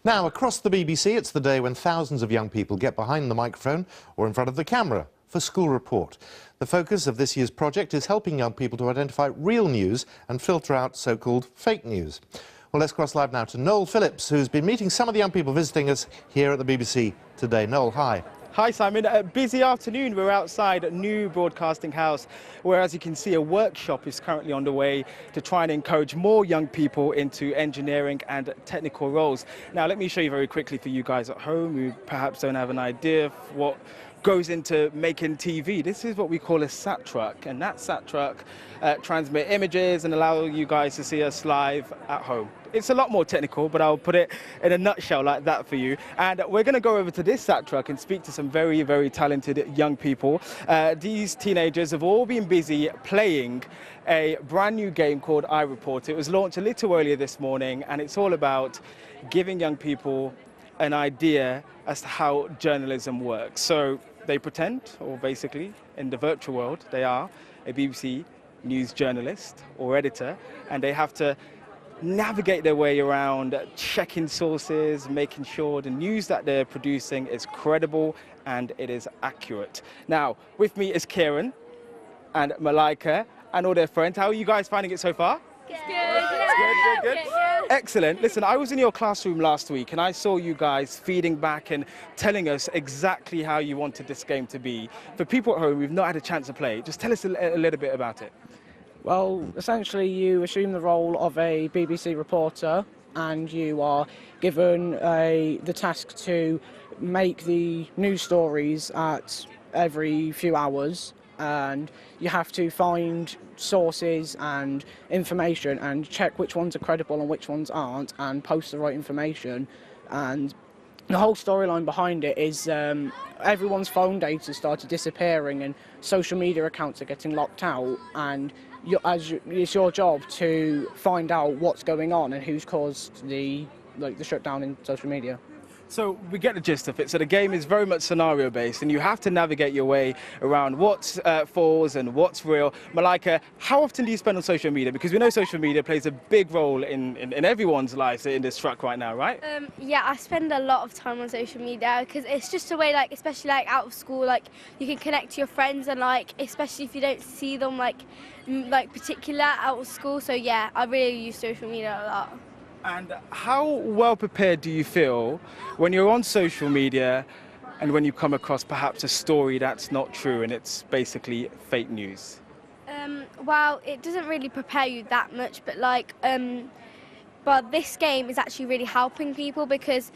Now, across the BBC, it's the day when thousands of young people get behind the microphone or in front of the camera for School Report. The focus of this year's project is helping young people to identify real news and filter out so-called fake news. Well, let's cross live now to Noel Phillips, who's been meeting some of the young people visiting us here at the BBC today. Noel, hi. Hi Simon, a busy afternoon. We're outside a new broadcasting house where, as you can see, a workshop is currently underway to try and encourage more young people into engineering and technical roles. Now let me show you very quickly for you guys at home who perhaps don't have an idea of what goes into making TV. This is what we call a sat truck, and that sat truck transmit images and allow you guys to see us live at home. It's a lot more technical, but I'll put it in a nutshell like that for you. And we're going to go over to this sat truck and speak to some very, very talented young people. These teenagers have all been busy playing a brand new game called iReport. It was launched a little earlier this morning, and it's all about giving young people an idea as to how journalism works. So they pretend, or basically in the virtual world, they are a BBC news journalist or editor, and they have to navigate their way around checking sources, making sure the news that they're producing is credible and it is accurate. Now, with me is Kieran and Malika and all their friends. How are you guys finding it so far? Good. Good. Excellent. Listen, I was in your classroom last week and I saw you guys feeding back and telling us exactly how you wanted this game to be. For people at home who've not had a chance to play, just tell us a little bit about it. Well, essentially you assume the role of a BBC reporter and you are given the task to make the news stories at every few hours, and you have to find sources and information and check which ones are credible and which ones aren't and post the right information. And the whole storyline behind it is everyone's phone data started disappearing and social media accounts are getting locked out, and it's your job to find out what's going on and who's caused the shutdown in social media. So we get the gist of it. So the game is very much scenario based and you have to navigate your way around what's false and what's real. Malika, how often do you spend on social media? Because we know social media plays a big role in everyone's lives in this truck right now, right? Yeah, I spend a lot of time on social media because it's just a way, like, especially like out of school, like you can connect to your friends and like, especially if you don't see them like particular out of school. So yeah, I really use social media a lot. And how well prepared do you feel when you're on social media and when you come across perhaps a story that's not true and it's basically fake news? Well, it doesn't really prepare you that much, but but this game is actually really helping people because,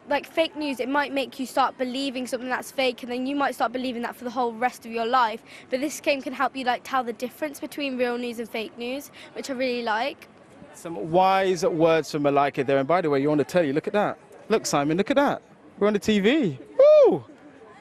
like, fake news, it might make you start believing something that's fake, and then you might start believing that for the whole rest of your life. But this game can help you like tell the difference between real news and fake news, which I really like. Some wise words from Malika there. And by the way, you want to tell you, look at that. Look, Simon, look at that. We're on the TV. Woo!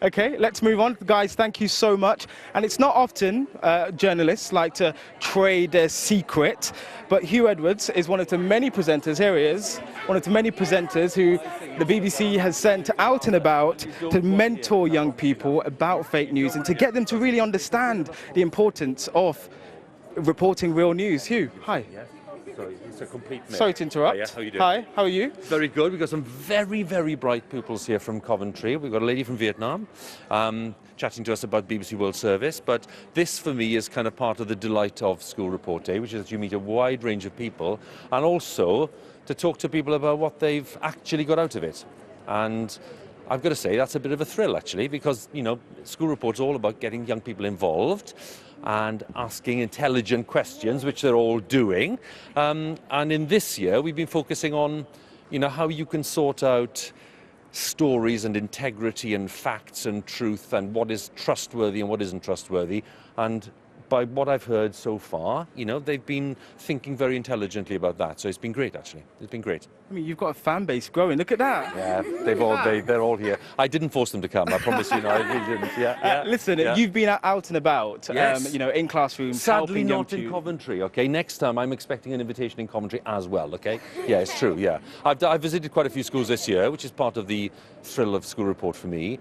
Okay, let's move on. Guys, thank you so much. And it's not often journalists like to trade their secret, but Hugh Edwards is one of the many presenters, here he is, one of the many presenters who the BBC has sent out and about to mentor young people about fake news and to get them to really understand the importance of reporting real news. Hugh, hi. Sorry, it's a complete myth. Sorry to interrupt. Hiya, how are you doing? Hi, how are you? Very good. We've got some very, very bright pupils here from Coventry. We've got a lady from Vietnam chatting to us about BBC World Service. But this, for me, is kind of part of the delight of School Report Day, which is that you meet a wide range of people and also to talk to people about what they've actually got out of it. And I've got to say, that's a bit of a thrill, actually, because, you know, School Report's all about getting young people involved and asking intelligent questions, which they're all doing. And in this year, we've been focusing on, you know, how you can sort out stories and integrity and facts and truth and what is trustworthy and what isn't trustworthy. And by what I've heard so far, you know, they've been thinking very intelligently about that. So it's been great, actually. It's been great. I mean, you've got a fan base growing. Look at that. Yeah, they're all here. I didn't force them to come. I promise you. No, I really didn't. Yeah. Listen, yeah. You've been out and about, Yes. you know, in classrooms. Sadly, helping young not in Coventry. Okay, next time I'm expecting an invitation in Coventry as well. Okay, yeah, it's true. Yeah, I've visited quite a few schools this year, which is part of the thrill of School Report for me,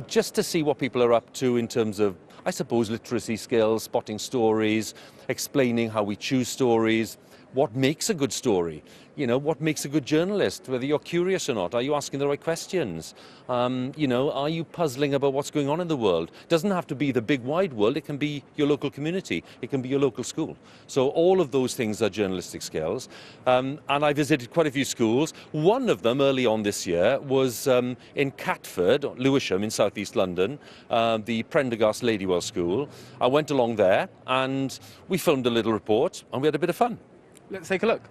just to see what people are up to in terms of, I suppose, literacy skills, spotting stories, explaining how we choose stories, what makes a good story? You know, what makes a good journalist? Whether you're curious or not, are you asking the right questions? You know, are you puzzling about what's going on in the world? It doesn't have to be the big wide world, it can be your local community, it can be your local school. So all of those things are journalistic skills. And I visited quite a few schools. One of them early on this year was in Catford, Lewisham in southeast London, the Prendergast Ladywell School. I went along there and we filmed a little report and we had a bit of fun. Let's take a look.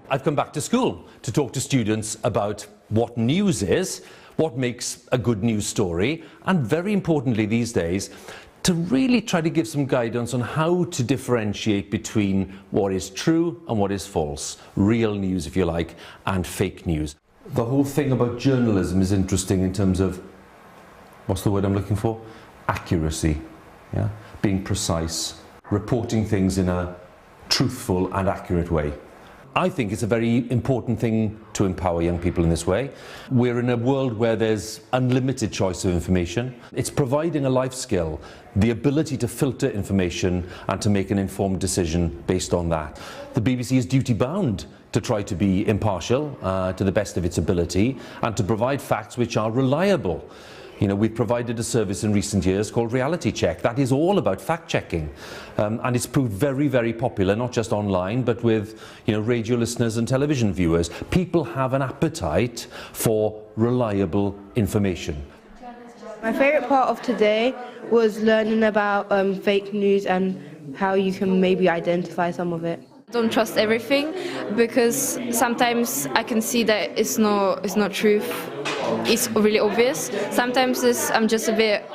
I've come back to school to talk to students about what news is, what makes a good news story, and very importantly these days, to really try to give some guidance on how to differentiate between what is true and what is false, real news if you like, and fake news. The whole thing about journalism is interesting in terms of, what's the word I'm looking for? Accuracy, yeah? Being precise, reporting things in a truthful and accurate way. I think it's a very important thing to empower young people in this way. We're in a world where there's unlimited choice of information. It's providing a life skill, the ability to filter information and to make an informed decision based on that. The BBC is duty bound to try to be impartial to the best of its ability and to provide facts which are reliable. You know, we've provided a service in recent years called Reality Check. That is all about fact-checking. And it's proved very, very popular, not just online, but with, you know, radio listeners and television viewers. People have an appetite for reliable information. My favourite part of today was learning about fake news and how you can maybe identify some of it. Don't trust everything, because sometimes I can see that it's not truth. It's really obvious. Sometimes I'm just a bit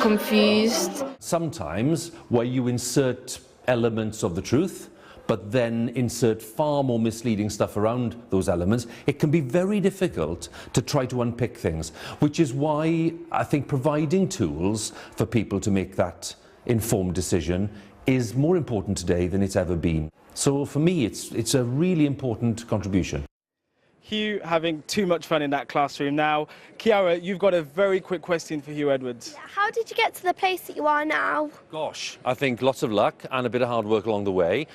confused. Sometimes where you insert elements of the truth, but then insert far more misleading stuff around those elements, it can be very difficult to try to unpick things, which is why I think providing tools for people to make that informed decision is more important today than it's ever been. So for me, it's a really important contribution. Hugh having too much fun in that classroom. Now, Kiara, you've got a very quick question for Hugh Edwards. How did you get to the place that you are now? Gosh, I think lots of luck and a bit of hard work along the way.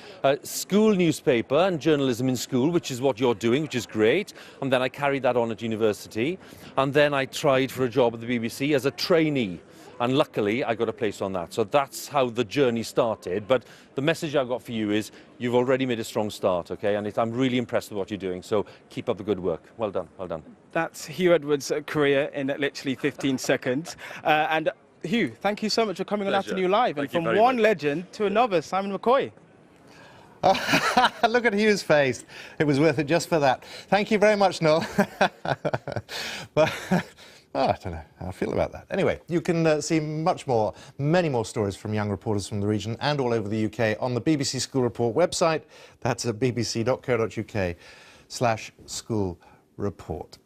School newspaper and journalism in school, which is what you're doing, which is great. And then I carried that on at university. And then I tried for a job at the BBC as a trainee. And luckily, I got a place on that. So that's how the journey started. But the message I've got for you is you've already made a strong start, OK? And I'm really impressed with what you're doing. So keep up the good work. Well done, well done. That's Hugh Edwards' career in literally 15 seconds. And Hugh, thank you so much for coming on Afternoon Live. And from one legend to another, Simon McCoy. Look at Hugh's face. It was worth it just for that. Thank you very much, Noel. But, oh, I don't know how I feel about that. Anyway, you can see many more stories from young reporters from the region and all over the UK on the BBC School Report website. That's at bbc.co.uk/schoolreport.